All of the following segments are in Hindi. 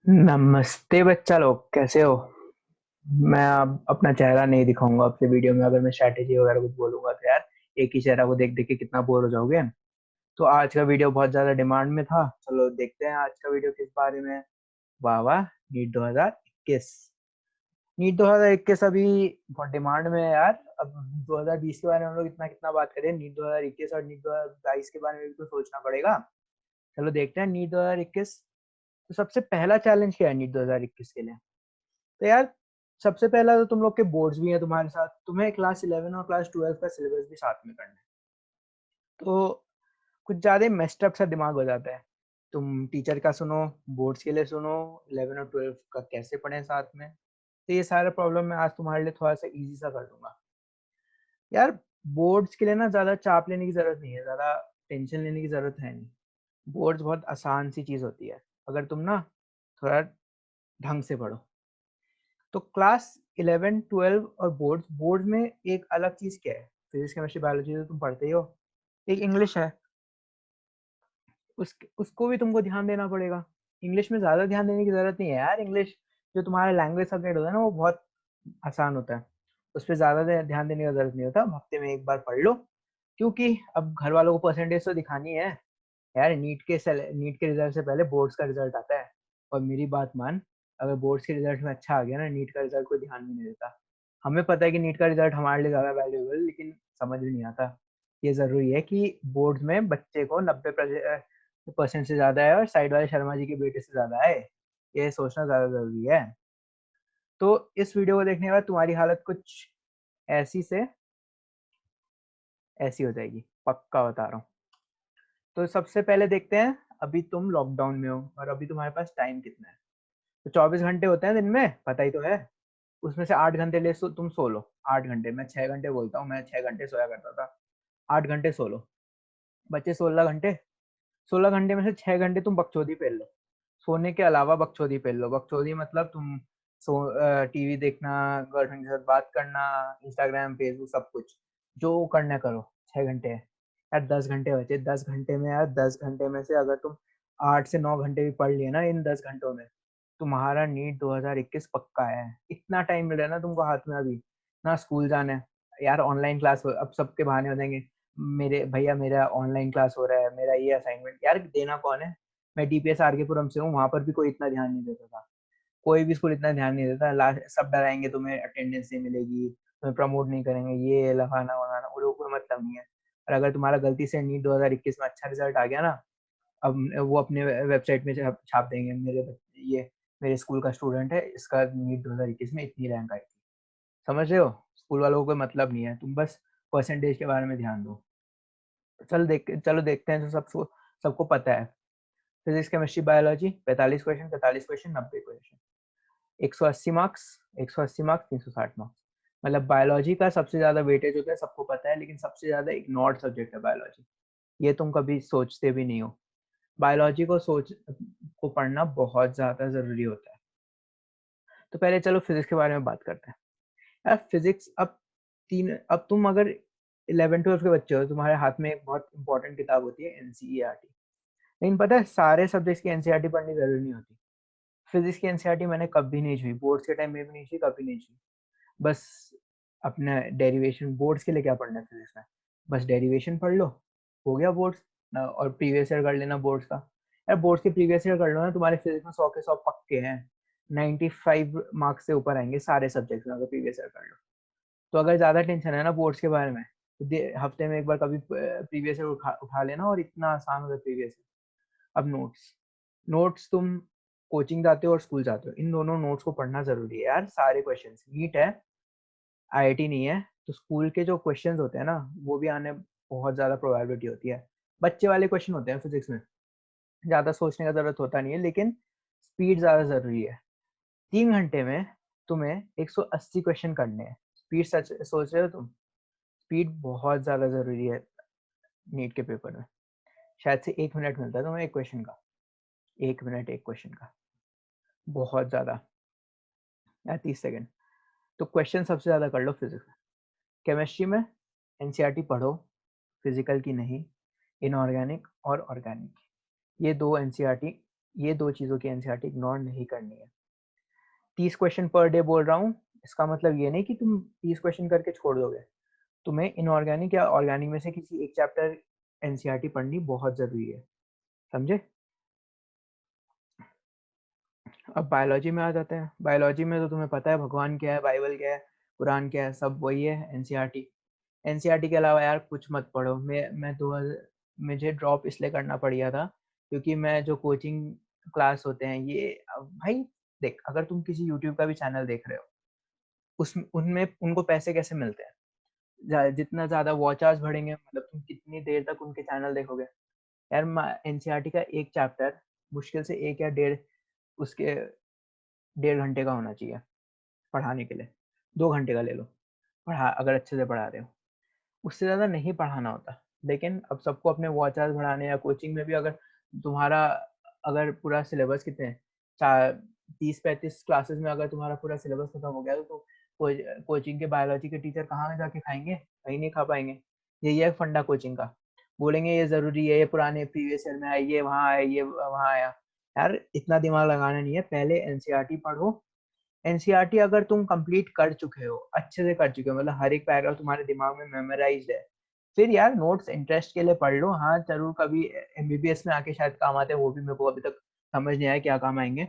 नमस्ते बच्चा लोग, कैसे हो। मैं अब अपना चेहरा नहीं दिखाऊंगा आपसे वीडियो में। अगर मैं स्ट्रैटेजी वगैरह कुछ बोलूंगा तो यार एक ही चेहरा को देख देख के कितना बोर हो जाओगे। तो आज का वीडियो बहुत ज्यादा डिमांड में था, चलो देखते हैं आज का वीडियो किस बारे में है। वाह वाह, नीट 2021। नीट 2021 अभी बहुत डिमांड में है यार। अब 2020 के बारे में हम लोग इतना कितना बात करें, नीट 2021 और नीट 2022 के बारे में भी तो सोचना पड़ेगा। चलो देखते हैं नीट 2021। तो सबसे पहला चैलेंज क्या है नीट 2021 के लिए। तो यार सबसे पहला तो तुम लोग के बोर्ड्स भी हैं तुम्हारे साथ, तुम्हें क्लास 11 और क्लास 12 का सिलेबस भी साथ में करना है। तो कुछ ज्यादा मेस्ड अप सा दिमाग हो जाता है। तुम टीचर का सुनो, बोर्ड्स के लिए सुनो, 11 और 12 का कैसे पढ़ें साथ में। तो ये सारा प्रॉब्लम मैं आज तुम्हारे लिए थोड़ा सा इजी सा कर दूंगा। यार बोर्ड्स के लिए ना ज्यादा चाप लेने की जरूरत नहीं है, ज्यादा टेंशन लेने की जरूरत है नहीं। बोर्ड्स बहुत आसान सी चीज होती है अगर तुम ना थोड़ा ढंग से पढ़ो। तो क्लास 11 12 और बोर्ड बोर्ड में एक अलग चीज क्या है। फिजिक्स केमिस्ट्री बायोलॉजी तो तुम पढ़ते ही हो। एक इंग्लिश है, उसको भी तुमको ध्यान देना पड़ेगा। इंग्लिश में ज्यादा ध्यान देने की जरूरत नहीं है यार। इंग्लिश जो तुम्हारा लैंग्वेज सब्जेक्ट होता है ना, वो बहुत आसान होता है। उस पर ज्यादा ध्यान देने का जरूरत नहीं होता, हफ्ते में एक बार पढ़ लो। क्योंकि अब घर वालों को परसेंटेज तो दिखानी है यार। नीट के रिजल्ट से पहले बोर्ड्स का रिजल्ट आता है। और मेरी बात मान, अगर बोर्ड्स के रिजल्ट में अच्छा आ गया ना, नीट का रिजल्ट कोई ध्यान भी नहीं देता। हमें पता है कि नीट का रिजल्ट हमारे लिए ज्यादा वैल्यूएबल, लेकिन समझ भी नहीं आता। ये जरूरी है कि बोर्ड में बच्चे को 90% से ज्यादा है और साइड वाले शर्मा जी के बेटे से ज्यादा है। ये सोचना ज्यादा जरूरी है। तो इस वीडियो को देखने के बाद तुम्हारी हालत कुछ ऐसी से ऐसी हो जाएगी, पक्का बता रहा हूँ। तो सबसे पहले देखते हैं, अभी तुम लॉकडाउन में हो और अभी तुम्हारे पास टाइम कितना है। तो 24 घंटे होते हैं दिन में, पता ही तो है। उसमें से 8 घंटे तुम सो लो। 8 घंटे, मैं 6 घंटे बोलता हूँ, मैं 6 घंटे सोया करता था। 8 घंटे सो लो, बच्चे 16 घंटे। 16 घंटे में से 6 घंटे तुम बकचोदी पेल लो। सोने के अलावा बकचोदी पेल लो। बकचोदी मतलब तुम टीवी देखना, गर्लफ्रेंड के साथ बात करना, इंस्टाग्राम फेसबुक सब कुछ जो करना है करो। 6 घंटे है यार, 10 घंटे बचे। 10 घंटे में यार, 10 घंटे में से अगर तुम 8 से 9 घंटे भी पढ़ लिए ना इन 10 घंटों में, तुम्हारा नीट 2021 पक्का है। इतना टाइम मिल रहा है ना तुमको हाथ में अभी। ना स्कूल जाना है यार, ऑनलाइन क्लास अब सबके बहाने हो जाएंगे। मेरे भैया मेरा ऑनलाइन क्लास हो रहा है, मेरा ये असाइनमेंट, यार देना कौन है। मैं डीपीएस आरकेपुरम से हूँ, वहां पर भी कोई इतना ध्यान नहीं देता था। कोई भी स्कूल इतना ध्यान नहीं देता। लास्ट सब डराएंगे, तुम्हें अटेंडेंस नहीं मिलेगी, तुम्हें प्रमोट नहीं करेंगे, ये लफाना वगाना, वो लोगों को मतलब नहीं है। और अगर तुम्हारा गलती से नीट 2021 में अच्छा रिजल्ट आ गया ना, अब वो अपने वेबसाइट में छाप देंगे, ये मेरे स्कूल का स्टूडेंट है, इसका नीट 2021 में इतनी रैंक आई थी। समझ रहे हो। स्कूल वालों को कोई मतलब नहीं है, तुम बस परसेंटेज के बारे में ध्यान दो। चलो देखते हैं जो सबको पता है। Physics chemistry biology 45 question, 45 question, 90 question, 180 marks. 180 marks, 360 marks. मतलब बायोलॉजी का सबसे ज्यादा वेटेज होता है, सबको पता है, लेकिन सबसे ज्यादा इग्नोर्ड सब्जेक्ट है बायोलॉजी। ये तुम कभी सोचते भी नहीं हो। बायोलॉजी को पढ़ना बहुत ज्यादा जरूरी होता है। तो पहले चलो फिजिक्स के बारे में बात करते हैं। यार फिजिक्स अब तुम अगर 11 12 के बच्चे हो, तुम्हारे हाथ में एक बहुत इंपॉर्टेंट किताब होती है एनसीईआरटी। लेकिन पता है सारे सब्जेक्ट्स की एनसीईआरटी पढ़नी जरूरी नहीं होती। फिजिक्स की एनसीईआरटी मैंने कभी नहीं छुई, बोर्ड्स के टाइम में भी नहीं छुई, कभी नहीं छुई। बस अपना डेरिवेशन, बोर्ड्स के लिए क्या पढ़ना है फिजिक्स में, बस डेरिवेशन पढ़ लो, हो गया बोर्ड्स। और प्रीवियस ईयर कर लेना बोर्ड्स का। यार बोर्ड्स के प्रीवियस ईयर कर लो ना, तुम्हारे फिजिक्स में 100 के 100 पक्के हैं। 95 मार्क्स से ऊपर आएंगे सारे सब्जेक्ट्स में अगर प्रीवियस ईयर कर लो। तो अगर ज्यादा टेंशन है ना बोर्ड्स के बारे में, तो हफ्ते में एक बार कभी प्रीवियस ईयर उठा लेना, और इतना आसान होता है प्रीवियस ईयर। अब नोट्स, नोट्स तुम कोचिंग जाते हो और स्कूल जाते हो, इन दोनों नोट्स को पढ़ना जरूरी है यार। सारे क्वेश्चंस, नीट है आईआईटी नहीं है। तो स्कूल के जो क्वेश्चंस होते हैं ना, वो भी आने बहुत ज्यादा प्रोबेबिलिटी होती है। बच्चे वाले क्वेश्चन होते हैं फिजिक्स में, ज्यादा सोचने का जरूरत होता नहीं है, लेकिन स्पीड ज्यादा जरूरी है। 3 घंटे में तुम्हें 180 क्वेश्चन करने हैं। स्पीड सच सोच रहे हो तुम। स्पीड बहुत ज्यादा जरूरी है नीट के पेपर में। शायद से 1 मिनट मिलता है तुम्हें एक क्वेश्चन का। 1 मिनट एक क्वेश्चन का, बहुत ज्यादा, या 30 सेकेंड। तो क्वेश्चन सबसे ज्यादा कर लो फिजिक्स में। केमिस्ट्री में एनसीईआरटी पढ़ो, फिजिकल की नहीं, इनऑर्गेनिक और ऑर्गेनिक, ये दो एनसीईआरटी ये 2 चीज़ों की एनसीईआरटी इग्नोर नहीं करनी है। 30 क्वेश्चन पर डे बोल रहा हूँ, इसका मतलब ये नहीं कि तुम 30 क्वेश्चन करके छोड़ दोगे। तुम्हें इनऑर्गेनिक या ऑर्गेनिक में से किसी एक चैप्टर एनसीईआरटी पढ़नी बहुत ज़रूरी है, समझे? अब बायोलॉजी में आ जाते हैं। बायोलॉजी में तो तुम्हें पता है भगवान क्या है, बाइबल क्या है, कुरान क्या है, सब वही है एनसीईआरटी। एनसीईआरटी के अलावा यार कुछ मत पढ़ो। मैं 2000 मुझे ड्रॉप इसलिए करना पड़ गया था क्योंकि मैं जो कोचिंग क्लास होते हैं ये भाई देख, अगर तुम किसी यूट्यूब का भी चैनल देख रहे हो, उस उनमें उनको पैसे कैसे मिलते हैं? जितना ज़्यादा वॉच आवर्स बढ़ेंगे, मतलब तुम कितनी देर तक उनके चैनल देखोगे। यार एनसीईआरटी का एक चैप्टर मुश्किल से 1 या डेढ़ उसके 1.5 घंटे का होना चाहिए पढ़ाने के लिए। 2 घंटे का ले लो, पढ़ा अगर अच्छे से पढ़ा रहे हो। उससे ज़्यादा नहीं पढ़ाना होता। लेकिन अब सबको अपने वॉच आवर्स बढ़ाने या कोचिंग में भी अगर तुम्हारा अगर पूरा सिलेबस कितने हैं, 30-35 क्लासेस में अगर तुम्हारा पूरा सिलेबस खत्म हो गया तो कोचिंग के बायोलॉजी के टीचर कहाँ जाके खाएंगे? कहीं नहीं खा पाएंगे। यही है फंडा कोचिंग का। बोलेंगे ये ज़रूरी है, ये पुराने प्रीवियस ईयर में है, ये वहाँ आया, ये वहाँ आया। यार इतना दिमाग लगाना नहीं है, पहले एनसीईआरटी पढ़ो। एनसीईआरटी अगर तुम कंप्लीट कर चुके हो, अच्छे से कर चुके हो, मतलब हर एक पैराग्राफ तुम्हारे दिमाग में मेमोराइज्ड है, फिर यार नोट्स इंटरेस्ट के लिए पढ़ लो। हाँ जरूर कभी एमबीबीएस में आके शायद काम आते हैं, वो भी मेरे को अभी तक समझ नहीं आया क्या काम आएंगे।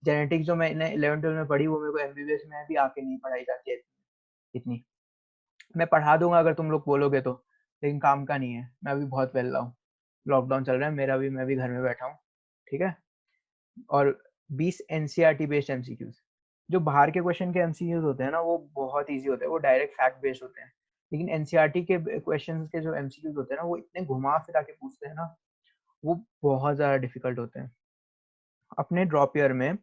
जेनेटिक्स जो मैंने 11-12 में पढ़ी वो मेरे को एमबीबीएस में भी आके नहीं पढ़ाई जाती है इतनी। मैं पढ़ा दूंगा अगर तुम लोग बोलोगे तो, लेकिन काम का नहीं है। मैं अभी बहुत वेला हूँ, लॉकडाउन चल रहा है मेरा भी, मैं भी घर में बैठा हूँ, ठीक है। और 20 एनसीईआरटी बेस्ड एमसीक्यूज, जो बाहर के क्वेश्चन के एमसीक्यूज होते हैं ना वो बहुत इजी होते हैं, वो डायरेक्ट फैक्ट बेस्ड होते हैं। लेकिन एनसीईआरटी के क्वेश्चंस के जो एमसीक्यूज होते हैं ना वो इतने घुमा फिरा के पूछते हैं ना, वो बहुत ज़्यादा डिफिकल्ट होते हैं। अपने ड्रॉप ईयर में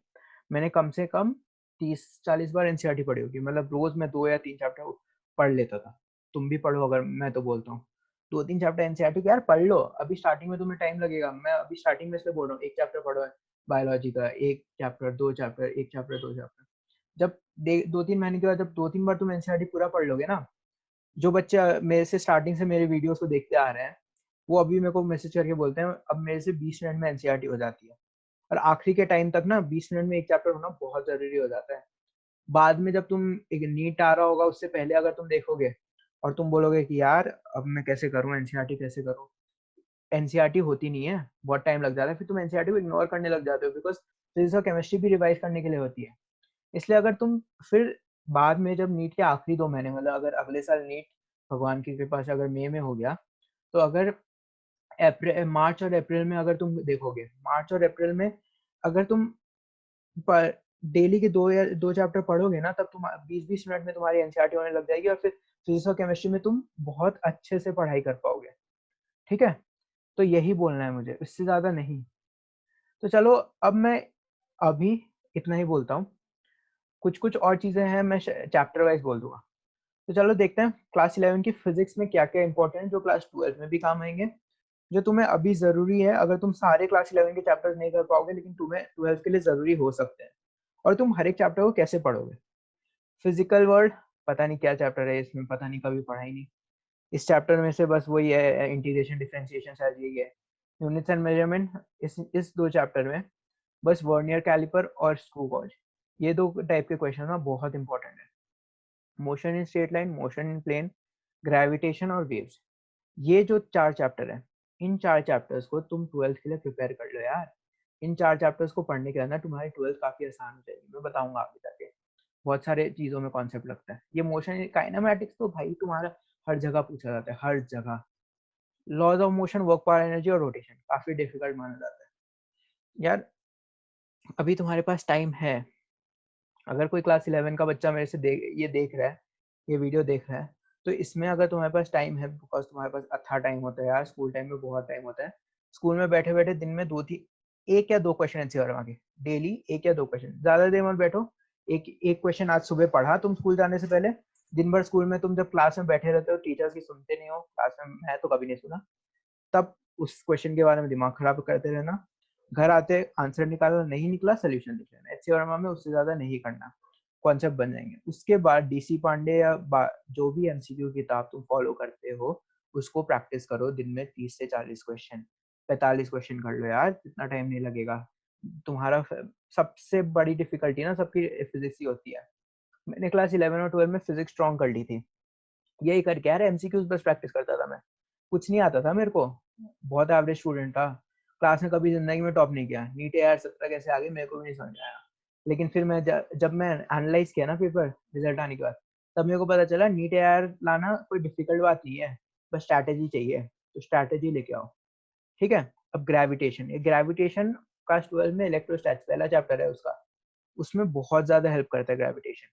मैंने कम से कम 30-40 बार एनसीईआरटी पढ़ी होगी, मतलब रोज मैं 2 या 3 चैप्टर पढ़ लेता था। तुम भी पढ़ो, अगर मैं तो बोलता हूँ 2-3 चैप्टर एनसीईआरटी के यार पढ़ लो। अभी स्टार्टिंग में तुम्हें टाइम लगेगा, मैं अभी स्टार्टिंग में इसलिए बोल रहा हूँ, एक चैप्टर पढ़ो बायोलॉजी का, एक चैप्टर, 2 चैप्टर, एक चैप्टर, 2 चैप्टर। जब 2-3 महीने के बाद जब 2-3 बार तुम एनसीईआरटी पूरा पढ़ लोगे ना, जो बच्चे मेरे से स्टार्टिंग से मेरे वीडियोस को देखते आ रहे हैं, वो अभी मेरे को मैसेज करके बोलते हैं अब मेरे से 20 मिनट में एनसीईआरटी हो जाती है। और आखिरी के टाइम तक ना 20 मिनट में एक चैप्टर होना बहुत जरूरी हो जाता है। बाद में जब तुम एक नीट आ रहा होगा उससे पहले अगर तुम देखोगे और तुम बोलोगे कि यार अब मैं कैसे करूं, एनसीईआरटी कैसे करूं, एनसीईआरटी होती नहीं है, बहुत टाइम लग जाता है, फिर तुम एनसीईआरटी को इग्नोर करने लग जाते हो, बिकॉज फिजिक्स और केमिस्ट्री भी रिवाइज करने के लिए होती है। इसलिए अगर तुम फिर बाद में जब नीट के आखिरी 2 महीने, मतलब अगर अगले साल नीट भगवान की कृपा से अगर मई में हो गया, तो अगर अप्रैल, मार्च और अप्रैल में अगर तुम देखोगे, मार्च और अप्रैल में अगर तुम पर डेली के 2 चैप्टर पढ़ोगे ना, तब तुम 20-20 मिनट में तुम्हारी एनसीईआरटी होने लग जाएगी और फिर फिजिक्स और केमिस्ट्री में तुम बहुत अच्छे से पढ़ाई कर पाओगे, ठीक है। तो यही बोलना है मुझे, इससे ज्यादा नहीं। तो चलो अब मैं अभी इतना ही बोलता हूँ, कुछ कुछ और चीजें हैं मैं चैप्टर वाइज बोल दूंगा। तो चलो देखते हैं क्लास 11 की फिजिक्स में क्या क्या इंपॉर्टेंट जो क्लास 12 में भी काम आएंगे, जो तुम्हें अभी जरूरी है। अगर तुम सारे क्लास 11 के चैप्टर्स नहीं कर पाओगे लेकिन तुम्हें 12 के लिए जरूरी हो सकते हैं। और तुम हर एक चैप्टर को कैसे पढ़ोगे? फिजिकल वर्ल्ड, पता नहीं क्या चैप्टर है इसमें, पता नहीं, कभी पढ़ा ही नहीं। इस चैप्टर में से बस वही है, इंटीग्रेशन डिफरेंशिएशन शायद यही है। यूनिट्स एंड मेजरमेंट, इस 2 चैप्टर में बस वर्नियर कैलिपर और स्क्रू गॉज, ये 2 टाइप के क्वेश्चन ना बहुत इंपॉर्टेंट है। Motion in straight line, motion in plane, gravitation और वेव्स, ये जो 4 चैप्टर है, इन 4 चैप्टर्स को तुम 12th के लिए प्रिपेयर कर लो यार। इन 4 चैप्टर्स को पढ़ने के बाद ना तुम्हारी 12th काफी आसान हो जाएगी, मैं बताऊंगा आगे जाके। बहुत सारे चीजों में कॉन्सेप्ट लगता है। ये मोशन काइनेमैटिक्स तो भाई तुम्हारा हर जगह पूछा जाता है, हर जगह। Laws of motion, work power energy और रोटेशन काफी डिफिकल्ट माना जाता है यार। अभी तुम्हारे पास टाइम है, अगर कोई क्लास 11 का बच्चा मेरे से ये देख रहा है, ये वीडियो देख रहा है, तो इसमें अगर तुम्हारे पास टाइम है, बिकॉज तुम्हारे पास अच्छा टाइम होता है यार, स्कूल टाइम में बहुत टाइम होता है। स्कूल में बैठे बैठे दिन में 2-3, 1 या 2 क्वेश्चन आंसर करवा के डेली, 1 या 2 क्वेश्चन, ज्यादा देर मत बैठो। एक एक क्वेश्चन आज सुबह पढ़ा तुम स्कूल जाने से पहले, दिन भर स्कूल में तुम जब क्लास में बैठे रहते हो, टीचर्स की सुनते नहीं हो क्लास में, मैं तो कभी नहीं सुना, तब उस क्वेश्चन के बारे में दिमाग खराब करते रहना। घर आते आंसर निकालना, नहीं निकला सोल्यूशन लिख लेना, एचसी वर्मा में उससे ज्यादा नहीं करना, कॉन्सेप्ट बन जाएंगे। उसके बाद डीसी पांडे या जो भी एमसीक्यू किताब तुम फॉलो करते हो उसको प्रैक्टिस करो दिन में 30 से 40 क्वेश्चन, 45 क्वेश्चन कर लो यार, इतना टाइम नहीं लगेगा। तुम्हारा सबसे बड़ी डिफिकल्टी ना सबकी फिजिक्स ही होती है। मैंने क्लास 11 और 12 में फिजिक्स स्ट्रॉन्ग कर ली थी, यही करके यार एमसीक्यूज बस प्रैक्टिस करता था मैं, कुछ नहीं आता था मेरे को, बहुत एवरेज स्टूडेंट था, क्लास में कभी जिंदगी में टॉप नहीं किया। नीट यार 17 कैसे आ गई मेरे को भी नहीं समझ आया। लेकिन फिर मैं जब मैं एनालाइज किया ना पेपर रिजल्ट आने के बाद, तब मेरे को पता चला नीट यार लाना कोई डिफिकल्ट बात नहीं है, बस स्ट्रैटेजी चाहिए, तो स्ट्रैटेजी लेके आओ। ठीक है। अब ग्रेविटेशन, ये ग्रेविटेशन क्लास 12 में इलेक्ट्रोस्टैटिक्स पहला चैप्टर है उसका, उसमें बहुत ज्यादा हेल्प करता है gravitation.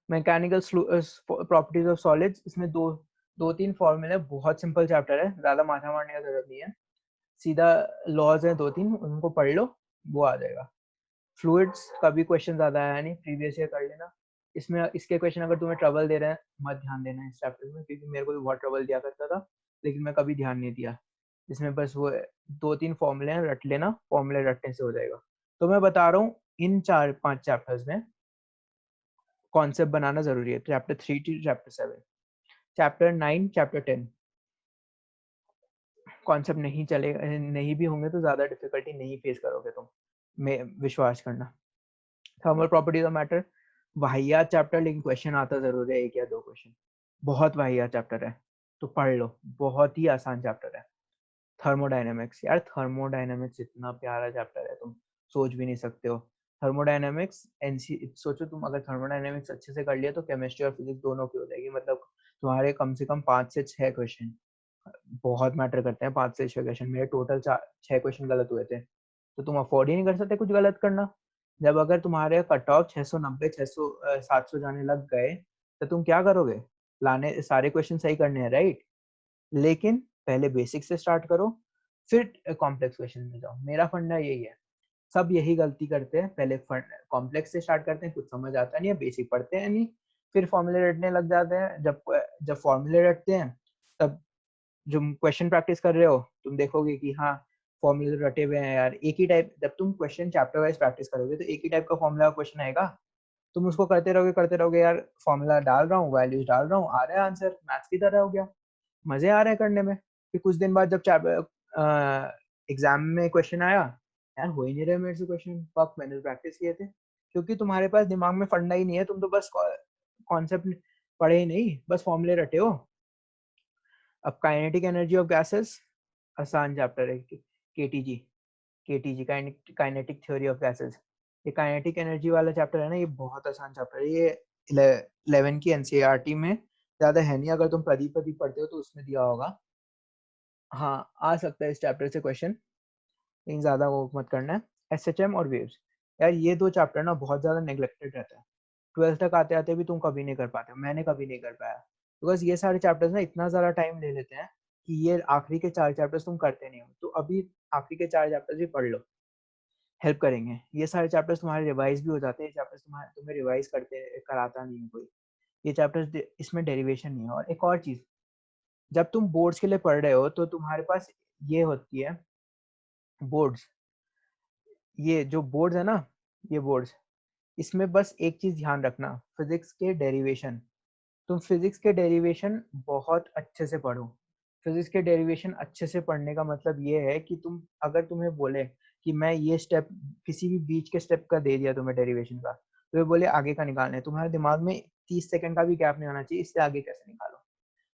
Mechanical properties of solids, इसमें दो तीन फॉर्मूले, बहुत सिंपल चैप्टर है, ज्यादा माथा मारने का जरूरत नहीं है, सीधा लॉज है दो तीन, उनको पढ़ लो, वो आ जाएगा। फ्लूइड्स का भी क्वेश्चन ज्यादा आया नहीं, प्रीवियस ईयर कर लेना। इसमें इसके क्वेश्चन अगर तुम्हें ट्रबल दे रहे हैं मत ध्यान देना इस चैप्टर में, क्योंकि मेरे को भी बहुत ट्रबल दिया करता था, लेकिन मैं कभी ध्यान नहीं दिया। इसमें बस वो दो तीन फॉर्मूले हैं, रट लेना, फॉर्मूले रटने से हो जाएगा। तो मैं बता रहा हूँ इन 4-5 चैप्टर्स में कॉन्सेप्ट बनाना जरूरी है, chapter 3 to chapter 7। Chapter 9 chapter 10 concept नहीं चलेगा, नहीं भी होंगे तो ज्यादा डिफिकल्टी नहीं फेस करोगे तुम, मैं विश्वास करना। थर्मल प्रॉपर्टीज ऑफ मैटर, वाहियात चैप्टर, लेकिन क्वेश्चन आता जरूर है, एक या दो क्वेश्चन, बहुत वाहियात चैप्टर है, तो पढ़ लो, बहुत ही आसान चैप्टर है। थर्मोडायनेमिक्स, यार थर्मोडायनेमिक्स इतना प्यारा चैप्टर है, तुम सोच भी नहीं सकते हो। थर्मोडायनेमिक्स एनसी, सोचो तुम अगर थर्मोडायनेमिक्स अच्छे से कर लिया तो केमिस्ट्री और फिजिक्स दोनों की हो जाएगी, मतलब तुम्हारे कम से कम 5 से 6 क्वेश्चन बहुत मैटर करते हैं, 5 से 6 क्वेश्चन, मेरे टोटल 6 क्वेश्चन गलत हुए थे, तो तुम अफोर्ड ही नहीं कर सकते कुछ गलत करना। जब अगर तुम्हारे कट ऑफ 690 600 700 जाने लग गए, तो तुम क्या करोगे, लाने सारे क्वेश्चन सही करने हैं, राइट। लेकिन पहले बेसिक से स्टार्ट करो, फिर कॉम्प्लेक्स क्वेश्चन में जाओ, मेरा फंडा यही है। सब यही गलती करते हैं, पहले कॉम्प्लेक्स से स्टार्ट करते हैं, कुछ समझ आता नहीं है, बेसिक पढ़ते हैं नहीं, फिर फॉर्मूले रटने लग जाते हैं। जब जब फॉर्मूले रटते हैं, तब जो क्वेश्चन प्रैक्टिस कर रहे हो तुम देखोगे कि हाँ फॉर्मूले रटे हुए हैं यार, एक ही टाइप, जब तुम क्वेश्चन चैप्टर वाइज प्रैक्टिस करोगे तो एक ही टाइप का फॉर्मूला क्वेश्चन आएगा, तुम उसको करते रहोगे यार, फॉर्मूला डाल रहा हूँ, वैल्यूज डाल रहा हूँ, आ रहा है आंसर, मैथ्स की तरह हो गया, मजे आ रहे हैं करने में। फिर कुछ दिन बाद जब एग्जाम में क्वेश्चन आया, यार हो ही नहीं रहे मेरे से क्वेश्चन, पक मैंने प्रैक्टिस किए थे, क्योंकि तुम्हारे पास दिमाग में फंडा ही नहीं है, तुम तो बस कॉन्सेप्ट पढ़े ही नहीं, बस फॉर्मूले रटे हो। अब काइनेटिक एनर्जी ऑफ गैसेस, आसान चैप्टर है, KTG, KTG kinetic theory of gases, ये काइनेटिक एनर्जी वाला चैप्टर है ना, ये बहुत आसान चैप्टर है, ये 11 की एनसीईआरटी में ज्यादा है नहीं, अगर तुम प्रदीप प्रदीप पढ़ते हो तो उसमें दिया होगा, हाँ आ सकता है इस चैप्टर से क्वेश्चन, लेकिन ज्यादा वो मत करना है। एसएचएम और वेव्स, यार ये दो चैप्टर ना बहुत ज्यादा नेग्लेक्टेड रहता है, 12th तक आते आते भी तुम कभी नहीं कर पाते, मैंने कभी नहीं कर पाया, बिकॉज ये सारे चैप्टर्स ना इतना ज्यादा टाइम ले लेते हैं कि ये आखिरी के 4 चैप्टर्स तुम करते नहीं हो, तो अभी आखिरी के 4 चैप्टर्स भी पढ़ लो, हेल्प करेंगे। ये सारे चैप्टर्स तुम्हारे रिवाइज भी हो जाते हैं, चैप्टर्स तुम्हें रिवाइज करते कराता नहीं है कोई, ये चैप्टर्स, इसमें डेरिवेशन नहीं है। और एक और चीज, जब तुम बोर्ड्स के लिए पढ़ रहे हो तो तुम्हारे पास ये होती है बोर्ड्स, ये जो बोर्ड्स है ना, ये बोर्ड्स, इसमें बस एक चीज ध्यान रखना, फिजिक्स के डेरिवेशन, तुम फिजिक्स के डेरिवेशन बहुत अच्छे से पढ़ो। फिजिक्स के डेरिवेशन अच्छे से पढ़ने का मतलब ये है कि तुम, अगर तुम्हें बोले कि मैं ये स्टेप, किसी भी बीच के स्टेप का दे दिया तुम्हें डेरिवेशन का, तो ये बोले आगे का निकालना है, तुम्हारे दिमाग में 30 सेकंड का भी गैप नहीं होना चाहिए, इससे आगे कैसे निकालो।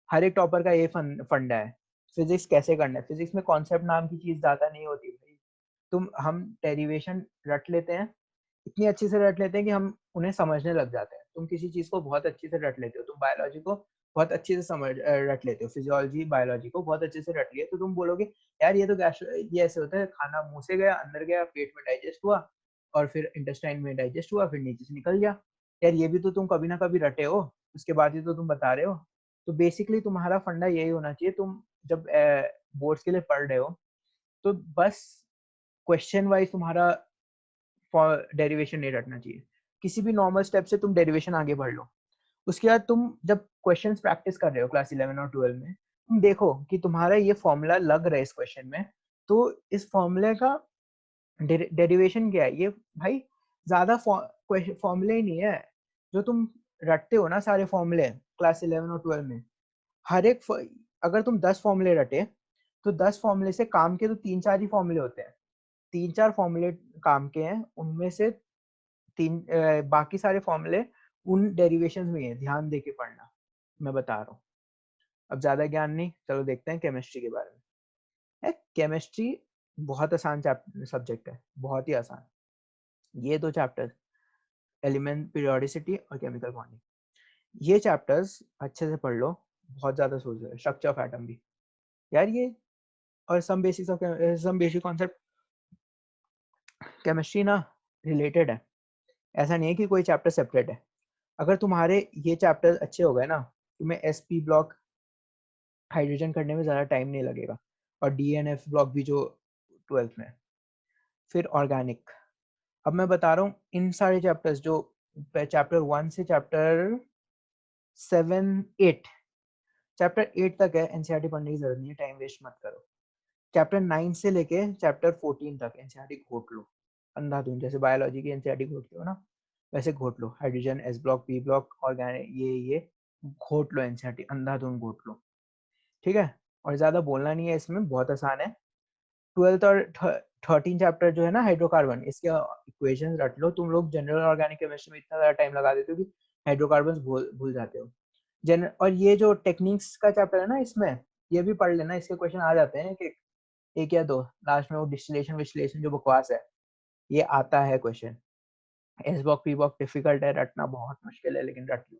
हर एक टॉपर का ये फंडा है, फिजिक्स कैसे करना है, फिजिक्स में कॉन्सेप्ट नाम की चीज ज्यादा नहीं होती भाई, हम डेरिवेशन रट लेते हैं, इतनी अच्छे से रट लेते हैं कि हम उन्हें समझने लग जाते हैं। तुम किसी चीज को बहुत अच्छे से रट लेते हो, तुम बायोलॉजी को बहुत अच्छे से रट लेते हो, फिजियोलॉजी बायोलॉजी को बहुत अच्छे से रट लिया, तो तुम बोलोगे यार ये तो ये ऐसे होता है, खाना मुंह से गया, अंदर गया, पेट में डाइजेस्ट हुआ, और फिर इंटेस्टाइन में डाइजेस्ट हुआ, फिर नीचे से निकल गया, यार ये भी तो तुम कभी ना कभी रटे हो, उसके बाद ही तो तुम बता रहे हो। तो बेसिकली तुम्हारा फंडा यही होना चाहिए, तुम जब बोर्ड्स के लिए पढ़ रहे हो तो बस क्वेश्चन वाइज तुम्हारा डेरिवेशन नहीं रटना चाहिए, किसी भी नॉर्मल स्टेप से तुम डेरिवेशन आगे बढ़ लो। उसके बाद तुम जब क्वेश्चंस प्रैक्टिस कर रहे हो क्लास 11 और 12 में, तुम देखो कि तुम्हारा ये फॉर्मूला लग रहा है इस क्वेश्चन में, तो इस फॉर्मूले का डेरिवेशन क्या है, ये भाई ज्यादा फॉर्मूले ही नहीं है, जो तुम रटते हो ना सारे फॉर्मूले क्लास 11 और 12 में, हर एक अगर तुम 10 फॉर्मूले रटे, तो 10 फॉर्मूले से काम के तो 3-4 ही फॉर्मूले होते हैं, 3-4 फॉर्मूले काम के हैं, उनमें से बाकी सारे फॉर्मूले उन डेरिवेशंस में है, ध्यान दे के पढ़ना, मैं बता रहा हूँ। अब ज्यादा ज्ञान नहीं, चलो देखते हैं केमिस्ट्री के बारे में। केमिस्ट्री बहुत आसान सब्जेक्ट है, बहुत ही आसान। ये 2 चैप्टर्स, एलिमेंट पीरियोडिसिटी और केमिकल बॉन्डिंग, ये चैप्टर्स अच्छे से पढ़ लो, बहुत ज्यादा सोच लो। स्ट्रक्चर ऑफ एटम भी यार ये, और सम बेसिक कॉन्सेप्ट केमिस्ट्री ना रिलेटेड है, ऐसा नहीं है कि कोई चैप्टर सेपरेट है। अगर तुम्हारे ये चैप्टर अच्छे हो गए ना, तुम्हें एसपी ब्लॉक हाइड्रोजन करने में ज़्यादा टाइम नहीं लगेगा, और डीएनएफ ब्लॉक भी जो 12th में है। फिर ऑर्गेनिक, अब मैं बता रहा हूँ इन सारे चैप्टर्स जो चैप्टर 1 से चैप्टर 7-8, चैप्टर 8 तक है, एनसीईआरटी पढ़ने की जरूरत नहीं है, टाइम वेस्ट मत करो। चैप्टर 9 से लेके चैप्टर 14 तक एनसीईआरटी घोट लो अंधाधुंध, जैसे बायोलॉजी की एनसीईआरटी घोटते हो ना, वैसे घोट लो। Hydrogen, s block, p block, organic, ये घोट लो, एनसीईआरटी अंधाधुंध घोट लो, ठीक है। और ज्यादा बोलना नहीं है इसमें, बहुत आसान है। 12th और 13 चैप्टर जो है ना हाइड्रोकार्बन, इसके इक्वेशंस रट लो। तुम लोग जनरल ऑर्गेनिक केमिस्ट्री में इतना ज्यादा टाइम लगा देते हो कि हाइड्रोकार्बन भूल जाते हो। और ये जो टेक्निक्स का चैप्टर है ना, इसमें ये भी पढ़ लेना, इसके क्वेश्चन आ जाते हैं कि एक या दो लास्ट में, वो डिस्टिलेशन विश्लेषण जो बकवास है, ये आता है क्वेश्चन। एस बॉक पी बॉक डिफिकल्ट है, रटना बहुत मुश्किल है, लेकिन रट लो।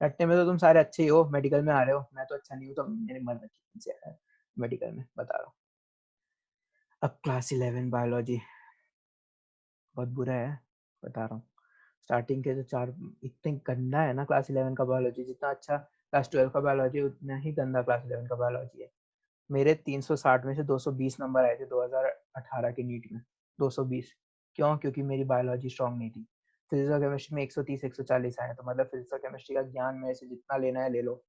रटने में तो तुम सारे अच्छे ही हो, मेडिकल में आ रहे हो, मैं तो अच्छा नहीं हूँ, तो मेरी मर्द से है मेडिकल में, बता रहा हूँ। अब क्लास 11 बायोलॉजी बहुत बुरा है, बता रहा हूँ। स्टार्टिंग के जो 4 इतने गंदा है ना क्लास 11 का बायोलॉजी, जितना अच्छा क्लास 12 का बायोलॉजी उतना ही गंदा क्लास 11 का बायोलॉजी है। मेरे 360 में से 220 नंबर आए थे 2018 की नीट में, 220। क्यों? क्योंकि मेरी बायोलॉजी स्ट्रांग नहीं थी। फिजिक्स और केमिस्ट्री में 130-140 आए, तो मतलब फिजिक्स और केमिस्ट्री का ज्ञान मेरे से जितना लेना है ले लो।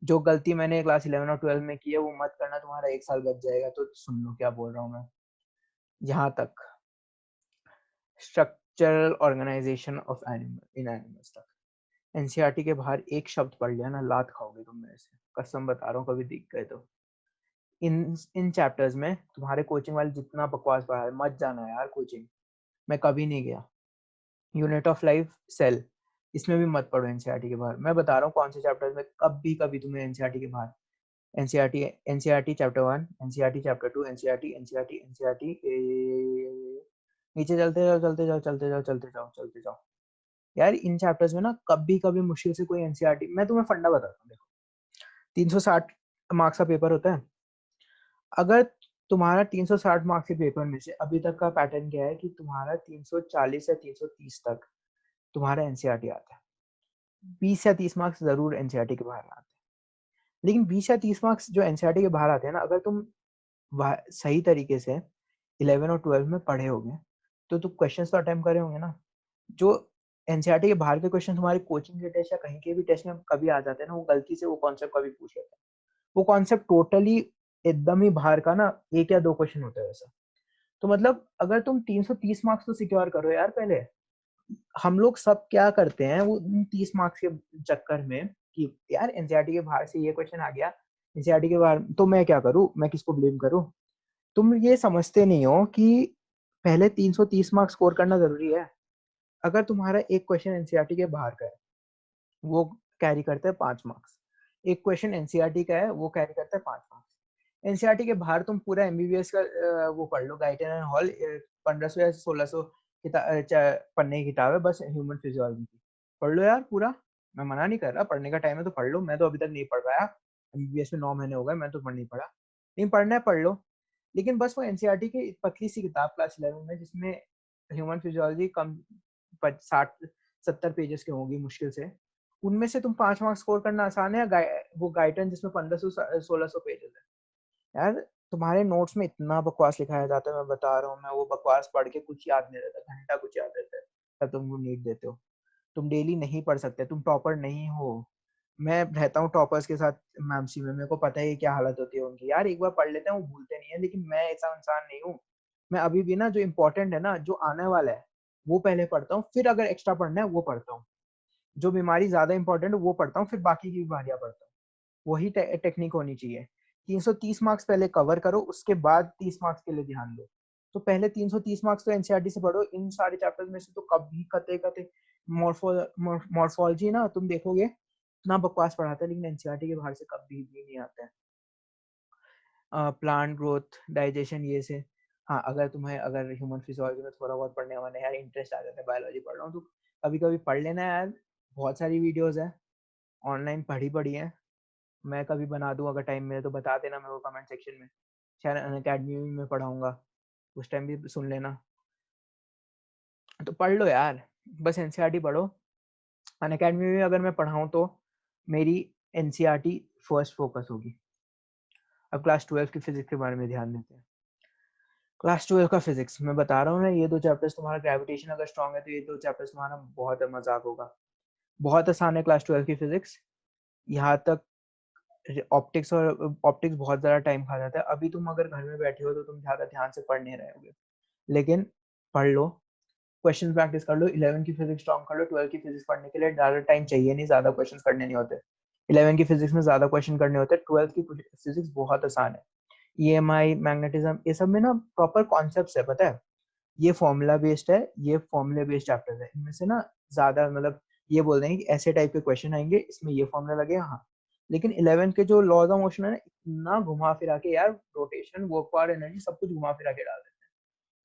जो गलती मैंने क्लास 11 और 12 में की है वो मत करना, तुम्हारा 1 साल बच जाएगा। तो सुन लो क्या बोल रहा हूँ मैं। यहाँ तक structural organisation of animal in animals तक, एनसीईआरटी के बाहर एक शब्द पढ़ लिया ना, लात खाओगे तुम मेरे से, कसम बता रहा हूँ, कभी दिख गए तो। इन चैप्टर्स में तुम्हारे कोचिंग वाले जितना बकवास पढ़ा है, मत जाना यार कोचिंग, मैं कभी नहीं गया। यूनिट ऑफ लाइफ, सेल, इसमें भी मत पढ़ो एनसीईआरटी के बाहर। मैं बता रहा हूँ कौन से चैप्टर्स में कभी तुम्हें एनसीईआरटी के बाहर, NCERT chapter 1, NCERT chapter 2, NCERT नीचे चलते जाओ यार। इन चैप्टर्स में ना कभी मुश्किल से कोई एनसीईआरटी, मैं तुम्हें फंडा बताता हूँ, देखो 360 मार्क्स का पेपर होता है। अगर तुम्हारा 360 मार्क्स के पेपर में से अभी तक का पैटर्न क्या है कि तुम्हारा 340 या 330 तक तुम्हारा एनसीईआरटी आता है, 20 या 30 मार्क्स जरूर एनसीईआरटी के बाहर आते हैं। लेकिन 20 या 30 मार्क्स जो एनसीईआरटी के बाहर आते हैं ना, अगर तुम सही तरीके से 11 और 12 में पढ़े होंगे तो तुम क्वेश्चंस तो अटेम्प्ट करे होंगे ना। जो एनसीईआरटी के बाहर के क्वेश्चन तुम्हारे कोचिंग के टेस्ट या कहीं के भी टेस्ट में कभी आ जाते हैं ना, वो गलती से वो कॉन्सेप्ट कभी पूछ लेते हैं। वो कॉन्सेप्ट टोटली एकदम ही बाहर का ना, 1 या 2 क्वेश्चन होता है वैसा। तो मतलब अगर तुम 330 मार्क्स तो सिक्योर करो यार पहले। हम लोग सब क्या करते हैं वो 30 मार्क्स के चक्कर में कि यार एनसीईआरटी के बाहर से ये क्वेश्चन आ गया, एनसीईआरटी के बाहर तो मैं क्या करूं, मैं किसको ब्लेम करूं। तुम ये समझते नहीं हो कि पहले 330 मार्क्स स्कोर करना जरूरी है। अगर तुम्हारा एक क्वेश्चन एनसीईआरटी के बाहर का है, वो कैरी करता है 5 मार्क्स। एक क्वेश्चन एनसीईआरटी का है, वो कैरी करता है 5 मार्क्स। एनसीईआरटी के बाहर तुम पूरा एमबीबीएस का वो पढ़ लो, गाइटन एंड हॉल, 1500 या 1600 पन्ने की किताब है बस, ह्यूमन फिजियोलॉजी की पढ़ लो यार पूरा। मैं मना नहीं कर रहा, पढ़ने का टाइम है तो पढ़ लो, मैं तो अभी तक नहीं पढ़ पाया, एमबीबीएस में 9 महीने हो गए, मैं तो पढ़ नहीं पढ़ा। लेकिन पढ़ना है पढ़ लो। लेकिन बस वो एनसीईआरटी की पतली सी किताब क्लास 11 में, जिसमें ह्यूमन फिजियोलॉजी कम 60-70 पेजेस की होगी मुश्किल से, उनमें से तुम 5 मार्क्स स्कोर करना आसान है। वो गाइडन जिसमें 1500-1600 पेजेस है यार। तुम्हारे नोट्स में इतना बकवास लिखाया जाता है, मैं बता रहा हूँ, मैं वो बकवास पढ़ के कुछ याद नहीं रहता, घंटा कुछ याद रहता है, तब तुम नीट देते हो। तुम डेली नहीं पढ़ सकते, तुम टॉपर नहीं हो। मैं रहता हूँ टॉपर्स के साथ मैमसी में, मेरे को पता है क्या हालत होती है उनकी यार। एक बार पढ़ लेते हैं वो भूलते नहीं है, लेकिन मैं ऐसा इंसान नहीं हूँ। मैं अभी भी ना जो इम्पोर्टेंट है ना, जो आने वाला है वो पहले पढ़ता हूँ, फिर अगर एक्स्ट्रा पढ़ना है वो पढ़ता हूँ। जो बीमारी ज्यादा इंपॉर्टेंट है वो पढ़ता हूँ, फिर बाकी की बीमारियां पढ़ता हूँ। वही टेक्निक होनी चाहिए। 330 मार्क्स पहले कवर करो, उसके बाद 30 मार्क्स के लिए ध्यान दो। तो पहले 330 मार्क्स तो एनसीईआरटी से पढ़ो। इन सारे चैप्टर्स में से तो कभी कते कते मॉर्फोलॉजी ना तुम देखोगे इतना बकवास पढ़ाता है, लेकिन एनसीईआरटी के बाहर से कभी भी नहीं आता है। प्लांट ग्रोथ, डाइजेशन, ये से हाँ, अगर तुम्हें अगर ह्यूमन फिजियोलॉजी में थोड़ा बहुत पढ़ने का मन है यार, इंटरेस्ट आ जाता है, बायोलॉजी पढ़ रहा हूँ तो कभी कभी पढ़ लेना यार। बहुत सारी वीडियोस है ऑनलाइन, पढ़ी है। मैं कभी बना दूँ अगर टाइम मिले तो बता देना मेरे को कमेंट सेक्शन में, शायद अनअकैडमी में पढ़ाऊंगा, उस टाइम भी सुन लेना। तो पढ़ लो यार, बस एनसीईआरटी पढ़ो। अनअकैडमी में अगर मैं पढ़ाऊँ तो मेरी एनसीईआरटी फर्स्ट फोकस होगी। अब क्लास 12 की फिजिक्स के बारे में ध्यान देते हैं। क्लास 12 का फिजिक्स मैं बता रहा हूँ ना, ये दो चैप्टर्स तुम्हारा, ग्रेविटेशन अगर स्ट्रॉन्ग है तो ये दो चैप्टर्स तुम्हारा बहुत मजाक होगा। बहुत आसान है क्लास 12 की फिजिक्स। यहाँ तक ऑप्टिक्स, और ऑप्टिक्स बहुत ज़्यादा टाइम खा जाता है। अभी तुम अगर घर में बैठे हो तो तुम ज़्यादा ध्यान से पढ़ नहीं रहे होगे, लेकिन पढ़ लो, क्वेश्चन प्रैक्टिस कर लो। 11 की फिजिक्स स्ट्रॉन्ग कर लो। 12 की फिजिक्स पढ़ने के लिए ज़्यादा टाइम चाहिए नहीं, ज़्यादा क्वेश्चन करने नहीं होते। 11 की फिजिक्स में ज़्यादा क्वेश्चन करने होते हैं। 12 की फिजिक्स बहुत आसान है। ईएमआई, मैग्नेटिज्म, ये सब में ना प्रॉपर कॉन्सेप्ट्स है, पता है। ये फॉर्मूला बेस्ड है, ये फॉर्मूला बेस्ड चैप्टर्स है। इनमें से ना ज्यादा मतलब ये बोल देंगे कि ऐसे टाइप के क्वेश्चन आएंगे, इसमें ये फॉर्मूला लगेगा, हाँ। लेकिन 11 के जो लॉज ऑफ मोशन है ना, इतना घुमा फिरा के यार, रोटेशन, वर्क पावर, एनर्जी, सब कुछ घुमा फिरा के डाल देते हैं।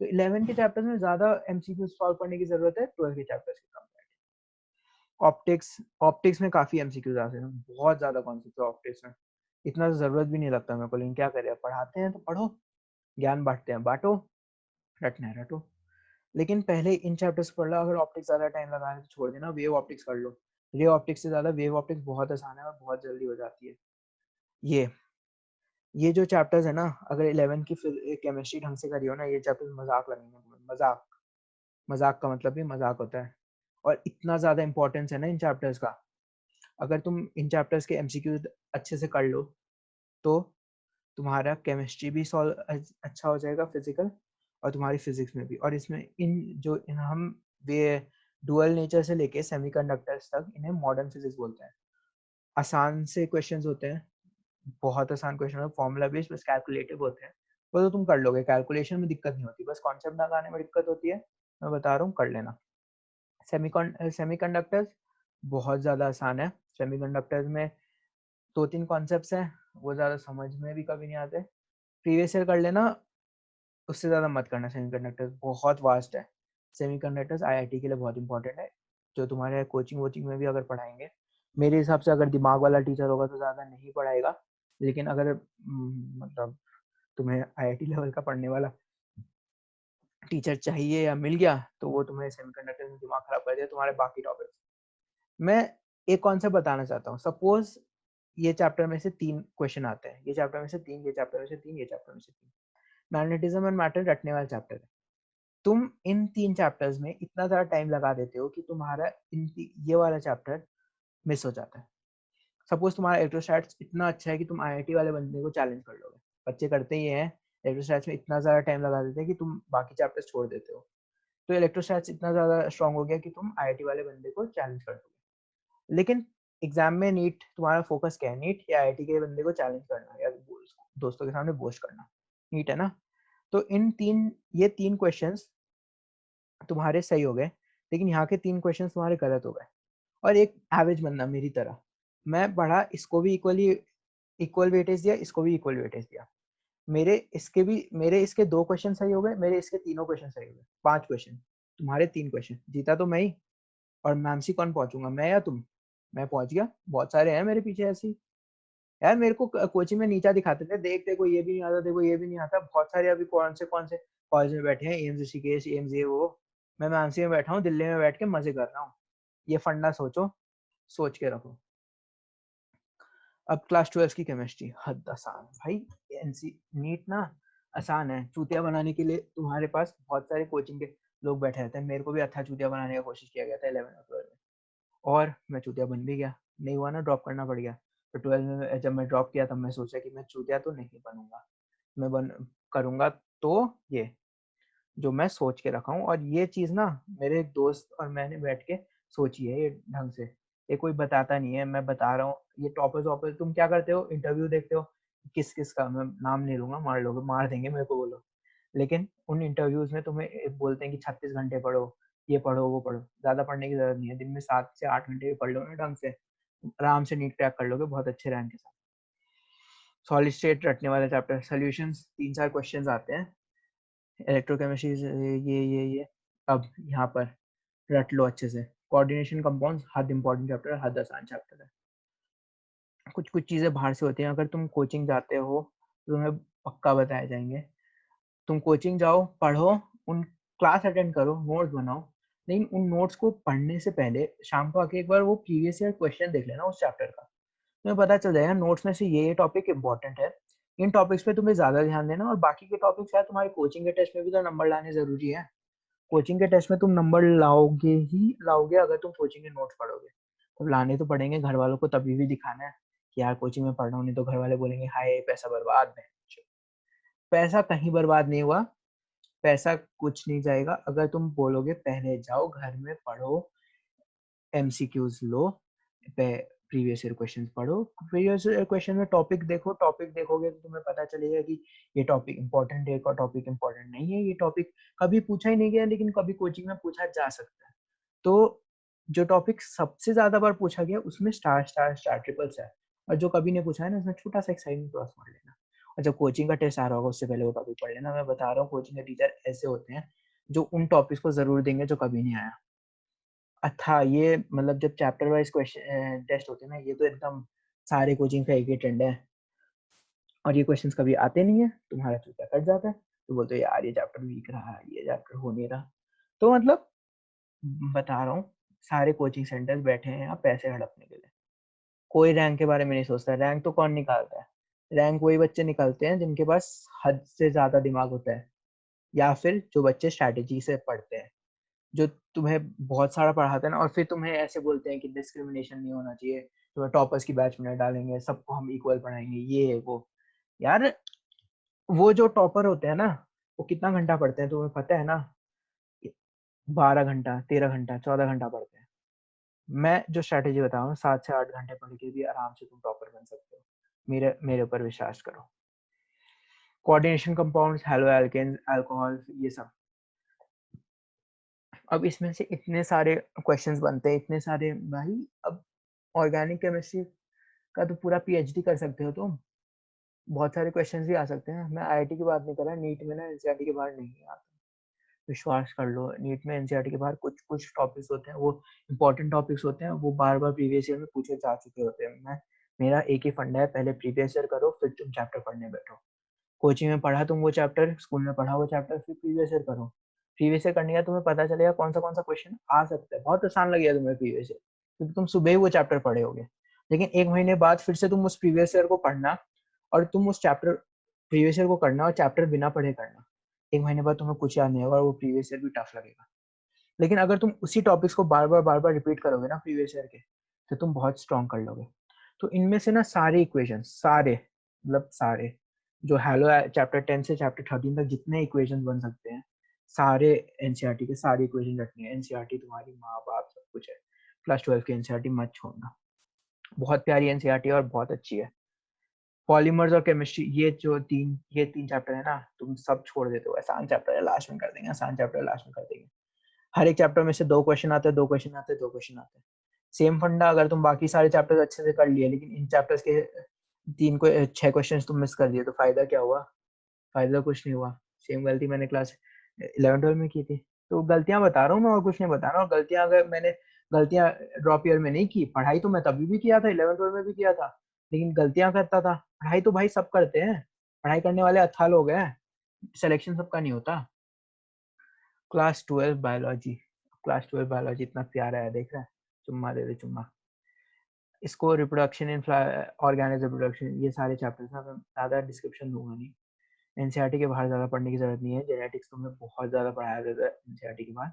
तो 11 के चैप्टर्स में ज्यादा एमसीक्यू सॉल्व करने की जरूरत है 12 के चैप्टर्स के कंपेयर। ऑप्टिक्स, ऑप्टिक्स में काफी एमसीक्यूज आते हैं, बहुत ज्यादा कॉन्सेप्ट है ऑप्टिक्स में। इतना तो जरूरत भी नहीं लगता मेरे को, लेकिन क्या करें, पढ़ाते हैं तो पढ़ो, ज्ञान बांटते हैं बांटो, रटना है रटो। लेकिन पहले इन चैप्टर्स पढ़ लो। अगर ऑप्टिक्स ज्यादा टाइम लगा है तो छोड़ देना, वेव ऑप्टिक्स कर लो। रे ऑप्टिक्स से ज्यादा वेव ऑप्टिक्स बहुत आसान है और बहुत जल्दी हो जाती है। ये ये जो चैप्टर्स है ना, अगर 11 की केमिस्ट्री ढंग से करी हो ना, ये चैप्टर्स मजाक लगेंगे तुम्हें, मजाक। मजाक का मतलब भी मजाक होता है। और इतना ज्यादा इंपॉर्टेंस है ना इन चैप्टर्स का। अगर तुम इन चैप्टर्स के एमसीक्यू अच्छे से कर लो तो तुम्हारा केमिस्ट्री भी सॉल्व अच्छा हो जाएगा, फिजिकल, और तुम्हारी फिजिक्स में भी। और इसमें इन हम वे डुअल नेचर से लेके सेमीकंडक्टर्स तक इन्हें मॉडर्न फिजिक्स बोलते हैं। आसान से क्वेश्चंस होते हैं, बहुत आसान क्वेश्चन है, फॉर्मूला बेस्ड, बस कैलकुलेटिव होते हैं। वो तो तुम कर लोगे, कैलकुलेशन में दिक्कत नहीं होती, बस कॉन्सेप्ट लगाने में दिक्कत होती है। मैं बता रहा हूँ, कर लेना। सेमीकंडक्टर्स बहुत ज़्यादा आसान है। सेमीकंडक्टर्स में 2-3 कॉन्सेप्ट्स हैं, वो ज़्यादा समझ में भी कभी नहीं आते। प्रीवियस ईयर कर लेना, उससे ज़्यादा मत करना। सेमीकंडक्टर्स बहुत वास्ट है। सेमीकंडक्टर्स आईआईटी के लिए बहुत इंपॉर्टेंट है। जो तुम्हारे कोचिंग वोचिंग में भी अगर पढ़ाएंगे, मेरे हिसाब से अगर दिमाग वाला टीचर होगा तो ज़्यादा नहीं पढ़ाएगा, लेकिन अगर मतलब तुम्हें आईआईटी लेवल का पढ़ने वाला टीचर चाहिए या मिल गया तो वो तुम्हें सेमीकंडक्टर में दिमाग खराब कर दिया तुम्हारे बाकी टॉपिक्स। मैं एक कॉन्सेप्ट बताना चाहता हूँ। सपोज ये चैप्टर में से 3 क्वेश्चन आते हैं, ये चैप्टर में से 3, ये चैप्टर में से 3, ये चैप्टर में से 3। मैग्नेटिज्म एंड मैटर रटने वाला चैप्टर है। तुम इन 3 चैप्टर्स में इतना ज़्यादा टाइम लगा देते हो कि तुम्हारा ये वाला चैप्टर मिस हो जाता है। सपोज तुम्हारा इलेक्ट्रोस्टैट्स इतना अच्छा है कि तुम आईआईटी वाले बंदे को चैलेंज कर लोगे। बच्चे करते ही हैं, इलेक्ट्रोस्टैट्स में इतना ज़्यादा टाइम लगा देते हैं कि तुम बाकी चैप्टर्स छोड़ देते हो। तो इलेक्ट्रोस्टैट्स इतना ज़्यादा स्ट्रांग हो गया कि तुम आईआईटी वाले बंदे को चैलेंज कर दोगे। लेकिन एग्जाम में नीट, तुम्हारा फोकस क्या है? नीट या आईआईटी के बंदे को चैलेंज करना या दोस्तों के सामने बोस्ट करना, नीट है ना। तो ये 3 क्वेश्चंस तुम्हारे सही हो गए, लेकिन यहाँ के 3 क्वेश्चंस तुम्हारे गलत हो गए। और एक एवरेज बंदा मेरी तरह, मैं पढ़ा, इसको भी इक्वल वेटेज दिया, इसको भी इक्वल वेटेज दिया। मेरे इसके 2 क्वेश्चन सही हो गए, मेरे इसके तीनों क्वेश्चन सही हो गए। 5 क्वेश्चन, तुम्हारे 3 क्वेश्चन। जीता तो मैं ही, और मैम से कौन पहुंचूंगा, मैं या तुम? मैं पहुंच गया, बहुत सारे हैं मेरे पीछे ऐसे ही। यार मेरे को कोचिंग में नीचा दिखाते थे, देखते को ये भी नहीं आता, देखो ये भी नहीं आता। बहुत सारे अभी कौन से कॉलेज में बैठे हैं, एम्स ऋषिकेश, एम्स ये वो। मैं एमसी में बैठा हूँ, दिल्ली में बैठ के मजे कर रहा हूँ। ये फंडा सोचो, सोच के रखो। अब क्लास 12 की केमिस्ट्री हद आसान भाई। एनसी नीट ना आसान है, चूतिया बनाने के लिए तुम्हारे पास बहुत सारे कोचिंग के लोग बैठे रहते हैं। मेरे को भी अच्छा चूतिया बनाने का कोशिश किया गया था 11 और 12 में, और मैं चूतिया बन भी गया। नहीं हुआ ना, ड्रॉप करना पड़ गया। तो 12 में जब मैं ड्रॉप किया तब मैं सोचा कि मैं चूतिया तो नहीं बनूंगा, मैं बन करूंगा तो ये जो मैं सोच के रखा हूँ। और ये चीज ना मेरे एक दोस्त और मैंने बैठ के सोची है ये ढंग से। ये कोई बताता नहीं है, मैं बता रहा हूँ। ये टॉपर्स वॉपर्स तुम क्या करते हो, इंटरव्यू देखते हो, किस किस का मैं नाम नहीं लूंगा, मार लोगे, मार देंगे मेरे को, बोलो लेकिन उन इंटरव्यूज में तुम्हें बोलते हैं कि 36 घंटे पढ़ो, ये पढ़ो, वो पढ़ो। ज़्यादा पढ़ने की ज़रूरत नहीं है, दिन में 7 से 8 घंटे भी पढ़ लो ना ढंग से, आराम से नीट क्रैक कर लोगे बहुत अच्छे रैंक के साथ। सॉलिड स्टेट रटने वाला चैप्टर, सॉल्यूशंस 3-4 क्वेश्चंस आते हैं, इलेक्ट्रोकेमिस्ट्री ये अब यहाँ पर रट लो अच्छे से। कोऑर्डिनेशन कंपाउंड्स हद इंपॉर्टेंट चैप्टर है, हद आसान चैप्टर है। कुछ कुछ चीज़ें बाहर से होती हैं, अगर तुम कोचिंग जाते हो तो तुम्हें पक्का बताए जाएंगे। तुम कोचिंग जाओ, पढ़ो, उन क्लास अटेंड करो, नोट्स बनाओ, लेकिन उन नोट्स को पढ़ने से पहले शाम को आके एक बार वो प्रीवियस ईयर क्वेश्चन देख लेना उस चैप्टर का। तुम्हें पता चल जाएगा नोट्स में से ये टॉपिक इंपॉर्टेंट है, इन टॉपिक्स पे तुम्हें ज्यादा ध्यान देना, और बाकी के टॉपिक्स यार तुम्हारे कोचिंग के टेस्ट में भी तो नंबर लाने जरूरी है। कोचिंग के टेस्ट में तुम नंबर लाओगे ही लाओगे अगर तुम कोचिंग के नोट्स पढ़ोगे, तो लाने तो पड़ेंगे। घर वालों को तभी भी दिखाना है कि यार कोचिंग में पढ़ रहा हूँ, नहीं तो घर वाले बोलेंगे हाय पैसा बर्बाद है। पैसा कहीं बर्बाद नहीं हुआ, पैसा कुछ नहीं जाएगा अगर तुम बोलोगे पहले जाओ घर में पढ़ो, एमसीक्यूज लो, प्रीवियस ईयर क्वेश्चंस पढ़ो, प्रीवियस ईयर क्वेश्चन में टॉपिक देखो, टॉपिक देखोगे तो तुम्हें पता चलेगा कि ये टॉपिक इंपॉर्टेंट है, टॉपिक इंपॉर्टेंट नहीं है, ये टॉपिक कभी पूछा ही नहीं गया लेकिन कभी कोचिंग में पूछा जा सकता है। तो जो टॉपिक सबसे ज्यादा बार पूछा गया उसमें स्टार स्टार स्टार ट्रिपल्स है, और जो कभी नहीं पूछा है ना उसमें छोटा सा एक्साइटमेंट क्रॉस मार लेना। और जब कोचिंग का टेस्ट आ रहा होगा उससे पहले वो टॉपिक पढ़ लेना। मैं बता रहा हूँ कोचिंग के टीचर ऐसे होते हैं जो उन टॉपिक्स को जरूर देंगे जो कभी नहीं आया। अच्छा, ये मतलब जब चैप्टर वाइज क्वेश्चन टेस्ट होते हैं ना, ये तो एकदम सारे कोचिंग का एक ही ट्रेंड है, और ये क्वेश्चंस कभी आते नहीं है, तुम्हारा चूतिया कट जाता है, तो बोलते हो यार ये चैप्टर वीक रहा, ये चैप्टर हो नहीं रहा। तो मतलब बता रहा हूँ, सारे कोचिंग सेंटर्स बैठे हैं यहाँ पैसे हड़पने के लिए, कोई रैंक के बारे में नहीं सोचता। रैंक तो कौन निकालता है? रैंक वही बच्चे निकालते हैं जिनके पास हद से ज्यादा दिमाग होता है, या फिर जो बच्चे स्ट्रैटेजी से पढ़ते हैं, जो तुम्हें बहुत सारा पढ़ाते हैं ना, और फिर तुम्हें ऐसे बोलते हैं कि डिस्क्रिमिनेशन नहीं होना चाहिए, तुम्हें टॉपर्स की बैच में डालेंगे, सबको हम इक्वल पढ़ाएंगे, ये वो। यार वो जो टॉपर होते हैं ना, वो कितना घंटा पढ़ते हैं तुम्हें पता है ना? 12 घंटा, 13 घंटा, 14 घंटा पढ़ते हैं। मैं जो स्ट्रैटेजी बता रहा हूँ 7 से 8 घंटे पढ़ के भी आराम से तुम टॉपर बन सकते हो, मेरे ऊपर विश्वास करो। Coordination compounds, haloalkanes, alcohol, ये सब। अब इसमें से इतने सारे क्वेश्चंस बनते हैं, इतने सारे भाई। अब ऑर्गेनिक केमिस्ट्री का तो पूरा पीएचडी कर सकते हो तुम, बहुत सारे क्वेश्चंस भी आ सकते हैं। मैं आईआईटी की बात नहीं कर रहा, नीट में ना एनसीईआरटी के बाहर नहीं आता, विश्वास कर लो। नीट में एनसीईआरटी के बाहर कुछ कुछ टॉपिक्स होते हैं, वो इंपॉर्टेंट टॉपिक्स होते हैं, वो बार बार प्रीवियस ईयर में पूछे जा चुके होते हैं। मेरा एक ही फंडा है, पहले प्रीवियस ईयर करो फिर तुम चैप्टर पढ़ने बैठो। कोचिंग में पढ़ा तुम वो चैप्टर, स्कूल में पढ़ा वो चैप्टर, फिर प्रीवियस ईयर करो। प्रीवियस ईयर करने का तुम्हें पता चलेगा कौन सा क्वेश्चन आ सकता है, बहुत आसान लगेगा तुम्हें प्रीवियस ईयर, क्योंकि तुम सुबह ही वो चैप्टर पढ़े होगे। लेकिन एक महीने बाद फिर से तुम उस प्रीवियस ईयर को पढ़ना, और तुम उस चैप्टर प्रीवियस ईयर को करना और चैप्टर बिना पढ़े करना, एक महीने बाद तुम्हें कुछ याद नहीं होगा, वो प्रीवियस ईयर भी टफ लगेगा। लेकिन अगर तुम उसी टॉपिक्स को बार बार रिपीट करोगे ना प्रीवियस ईयर के, तो तुम बहुत स्ट्रॉन्ग कर लोगे। तो इनमें से ना सारे इक्वेशन, सारे मतलब सारे, जो हेलो चैप्टर 10 से चैप्टर 13 तक जितने इक्वेशन बन सकते हैं, सारे एनसीईआरटी के सारे इक्वेशन रखने हैं। एनसीईआरटी तुम्हारी माँ बाप सब कुछ है, प्लस 12 की एनसीईआरटी मत छोड़ना, बहुत प्यारी एनसीईआरटी और बहुत अच्छी है। पॉलीमर्स और केमिस्ट्री, ये तीन चैप्टर है ना, तुम सब छोड़ देते हो, आसान चैप्टर है लास्ट में कर देंगे, आसान चैप्टर लास्ट में कर देंगे। हर एक चैप्टर में से 2 क्वेश्चन आते हैं, 2 क्वेश्चन आते हैं, 2 क्वेश्चन आते हैं। सेम फंडा, अगर तुम बाकी सारे चैप्टर्स अच्छे से कर लिए लेकिन इन चैप्टर्स के 6 क्वेश्चन तुम मिस कर दिए, तो फायदा क्या हुआ? फायदा कुछ नहीं हुआ। सेम गलती मैंने क्लास 11-12 में की थी। तो गलतियां बता रहा हूँ मैं, और कुछ नहीं बता रहा हूँ। गलतियां अगर मैंने गलतियां ड्रॉप ईयर में नहीं की, पढ़ाई तो मैं तभी भी किया था, 11-12 में भी किया था, लेकिन गलतियां करता था। पढ़ाई तो भाई सब करते हैं, पढ़ाई करने वाले अथाह लोग हैं, सिलेक्शन सबका नहीं होता। क्लास 12 बायोलॉजी, क्लास 12 बायोलॉजी इतना प्यारा है, देख रहा है? चुम्मा दे दे चुम्मा। इसको रिप्रोडक्शन इन ऑर्गेनिज्म रिप्रोडक्शन, ये सारे चैप्टर्स ना, मैं ज़्यादा डिस्क्रिप्शन दूंगा नहीं। एनसीईआरटी के बाहर ज़्यादा पढ़ने की जरूरत नहीं है। जेनेटिक्स तो मैं बहुत ज़्यादा पढ़ाया जाता है एनसीईआरटी के बाहर।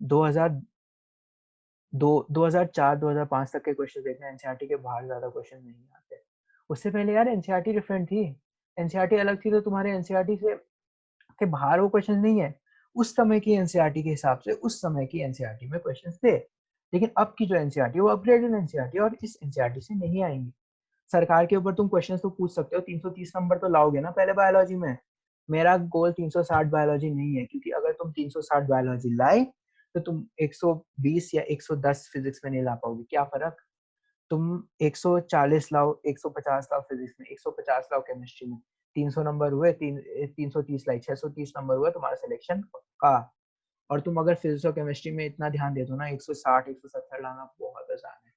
2004-2005 तक के क्वेश्चन देखना, एनसीईआरटी के बाहर ज़्यादा क्वेश्चन नहीं आते। उससे पहले यार एनसीईआरटी डिफरेंट थी, एनसीईआरटी अलग थी, तो तुम्हारे एनसीईआरटी से के बाहर वो क्वेश्चन नहीं है। उस समय की एनसीईआरटी के हिसाब से उस समय की एनसीईआरटी में क्वेश्चन थे, लेकिन अब की जो एनसीईआरटी वो अपग्रेडेड एनसीईआरटी, और इस एनसीईआरटी से नहीं आएंगी। सरकार के ऊपर तुम क्वेश्चन तो पूछ सकते हो, 330 नंबर तो लाओगे ना पहले बायोलॉजी में, मेरा गोल 360 बायोलॉजी नहीं है, क्योंकि अगर तुम 360 बायोलॉजी लाए तो तुम 120 या 110 फिजिक्स में नहीं ला पाओगे। क्या फर्क, तुम 140 लाओ, 150 लाओ फिजिक्स में, 150 लाओ केमिस्ट्री में, 300 नंबर हुए, 330 लाई, 630 नंबर हुआ, तुम्हारा सिलेक्शन पक्का। और तुम अगर फिजिक्स और केमिस्ट्री में इतना ध्यान दे दो ना, 160 170 लाना बहुत आसान है।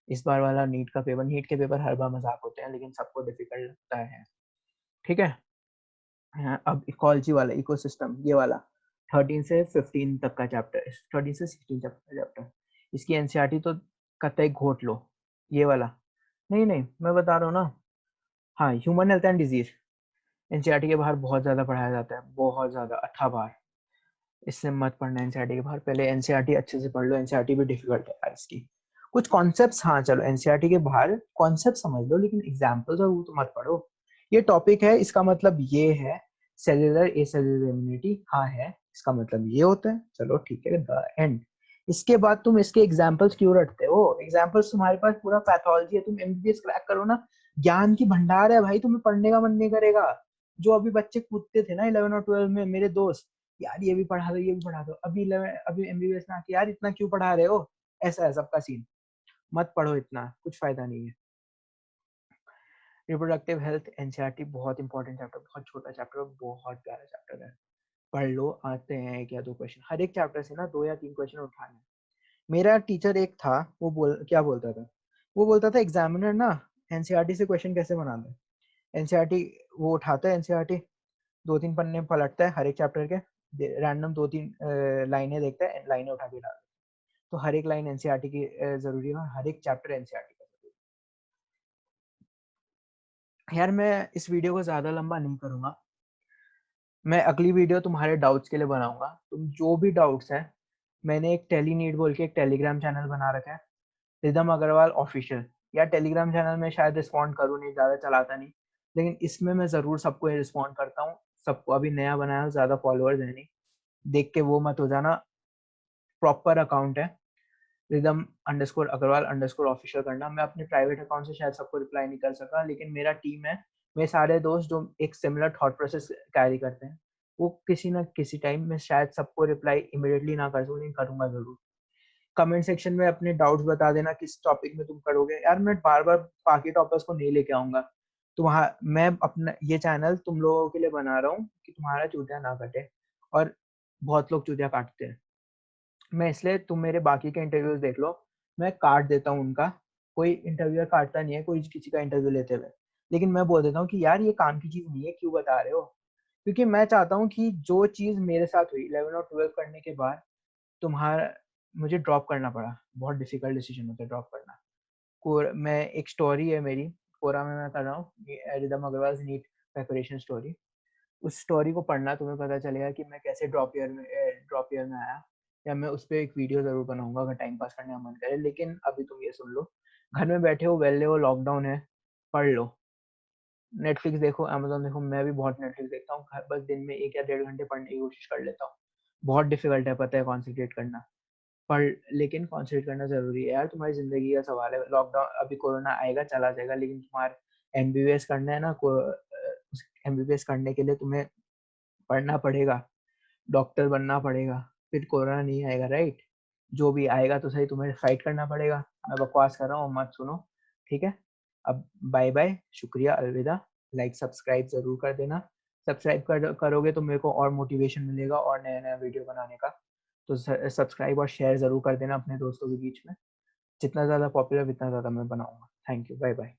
इस बार वाला नीट का पेपर, नीट के पेपर हर बार मजाक होते हैं, लेकिन सबको डिफिकल्ट लगता है, ठीक है। हाँ, अब इकोलॉजी वाला, इकोसिस्टम, ये वाला 13 से 15 तक का चैप्टर, 13 से 16 तक का चैप्टर, इसकी एनसीईआरटी तो कतई घोट लो। ये वाला नहीं नहीं, मैं बता रहा हूँ ना। हाँ, human health and disease NCERT के बाहर बहुत ज्यादा पढ़ाया जाता है, बहुत ज्यादा 18 बार। इससे मत पढ़ना एनसीईआरटी के बाहर, पहले एनसीईआरटी अच्छे से पढ़ लो, एनसीईआरटी भी डिफिकल्ट है यार इसकी। कुछ कॉन्सेप्ट्स, हाँ चलो एनसीईआरटी के बाहर कॉन्सेप्ट समझ लो, लेकिन एग्जाम्पल्स और वो तो मत पढ़ो। ये टॉपिक है, इसका मतलब ये है सेल्यूलर ए सेल्यूलर इम्यूनिटी, हाँ है, इसका मतलब ये होता है, चलो ठीक है, द एंड। इसके बाद तुम इसके एग्जाम्पल्स क्यों रटते हो, एग्जाम्पल्स तुम्हारे पास पूरा पैथोलॉजी है, तुम एमबीबीएस क्रैक करो ना, ज्ञान की भंडार है भाई, तुम्हें पढ़ने का मन नहीं करेगा। जो अभी बच्चे कूदते थे ना 11 और 12 में, मेरे दोस्त, यार ये भी पढ़ा दो, ये भी पढ़ा दो, अभी 11 अभी एमबीबीएस में आके यार इतना क्यों पढ़ा रहे हो, ऐसा है सबका सीन। मत पढ़ो इतना, कुछ फायदा नहीं है। रिप्रोडक्टिव हेल्थ एनसीईआरटी बहुत इंपॉर्टेंट चैप्टर, बहुत छोटा चैप्टर, बहुत प्यारा चैप्टर है, पढ़ लो, आते हैं एक या दो क्वेश्चन हर एक चैप्टर से ना, 2 या 3 क्वेश्चन उठाने हैं। मेरा टीचर एक था, वो क्या बोलता था, वो बोलता था एग्जामिनर ना एनसीईआरटी से क्वेश्चन कैसे बनाता है, एनसीईआरटी वो उठाता है, एनसीईआरटी 2-3 पन्ने पलटता है हर एक चैप्टर के, रैंडम 2-3 लाइनें देखता है, लाइनें उठा के डालता है, तो हर एक लाइन एनसीईआरटी की जरूरी है, हर एक चैप्टर एनसीईआरटी का जरूरी है। यार मैं इस वीडियो को ज्यादा लंबा नहीं करूंगा, मैं अगली वीडियो तुम्हारे डाउट्स के लिए बनाऊंगा, तुम जो भी डाउट्स हैं, मैंने एक टेलीनीट बोल के एक टेलीग्राम चैनल बना रखा है, रिदम अग्रवाल ऑफिशियल। या टेलीग्राम चैनल में शायद रिस्पॉन्ड करूँ नहीं, ज़्यादा चलाता नहीं, लेकिन इसमें मैं ज़रूर सबको रिस्पॉन्ड करता हूँ, सबको, अभी नया बनाया हूँ, ज़्यादा फॉलोअर्स है नहीं, देख के वो मत हो जाना, प्रॉपर अकाउंट है, Rhythm underscore Agarwal underscore official करना। मैं अपने प्राइवेट अकाउंट से शायद सबको रिप्लाई नहीं कर सका, लेकिन मेरा टीम है, मेरे सारे दोस्त जो एक सिमिलर थॉट प्रोसेस कैरी करते हैं, वो किसी ना किसी टाइम में शायद सबको रिप्लाई इमीडिएटली ना कर सकूँ, लेकिन करूंगा जरूर। कमेंट सेक्शन में अपने डाउट्स बता देना किस टॉपिक में तुम करोगे, यार मैं बार बार बाकी टॉपिक्स को नहीं लेके आऊंगा, तुम्हारा मैं अपना ये चैनल तुम लोगों के लिए बना रहा हूँ कि तुम्हारा चूतिया ना कटे, और बहुत लोग चूतिया काटते हैं, मैं इसलिए, तुम मेरे बाकी के इंटरव्यूज देख लो, मैं काट देता हूँ उनका, कोई इंटरव्यूअर काटता नहीं है कोई किसी का इंटरव्यू लेते हुए, लेकिन मैं बोल देता हूँ कि यार ये काम की चीज नहीं है, क्यों बता रहे हो, क्योंकि मैं चाहता हूँ कि जो चीज मेरे साथ हुई 11 और 12 करने के बाद, तुम्हारा, मुझे ड्रॉप करना पड़ा, बहुत डिफिकल्ट डिसीजन होता है ड्रॉप करना। मैं एक स्टोरी है मेरी, कोरा में मैं कर रहा हूँ, Rhythm Agarwal NEET preparation story, उस स्टोरी को पढ़ना, तुम्हें पता चलेगा कि मैं कैसे ड्रॉप ईयर में आया, या मैं उस पर एक वीडियो जरूर बनाऊंगा अगर टाइम पास करने का मन करे। लेकिन अभी तुम ये सुन लो, घर में बैठे हो, वेले हो, लॉकडाउन है, पढ़ लो, नेटफ्लिक्स देखो, अमेजोन देखो, मैं भी बहुत नेटफ्लिक्स देखता हूँ, बस दिन में 1 या 1.5 घंटे पढ़ने की कोशिश कर लेता हूँ, बहुत डिफिकल्ट है पता है कॉन्सेंट्रेट करना, पर लेकिन कॉन्सेंट्रेट करना जरूरी है यार, तुम्हारी जिंदगी का सवाल है, लॉकडाउन, अभी कोरोना आएगा चला जाएगा, लेकिन तुम्हारे एमबीबीएस करना है ना, एमबीबीएस करने के लिए तुम्हें पढ़ना पड़ेगा, डॉक्टर बनना पड़ेगा, फिर कोरोना नहीं आएगा, राइट, जो भी आएगा तो सही, तुम्हें फाइट करना पड़ेगा। मैं बकवास कर रहा हूँ, मत सुनो, ठीक है। अब बाय बाय, शुक्रिया, अलविदा, लाइक सब्सक्राइब जरूर कर देना, सब्सक्राइब करोगे तो मेरे को और मोटिवेशन मिलेगा और नया नया वीडियो बनाने का, तो सब्सक्राइब और शेयर जरूर कर देना अपने दोस्तों के बीच में, जितना ज़्यादा पॉपुलर उतना ज़्यादा मैं बनाऊंगा। Thank you, bye bye.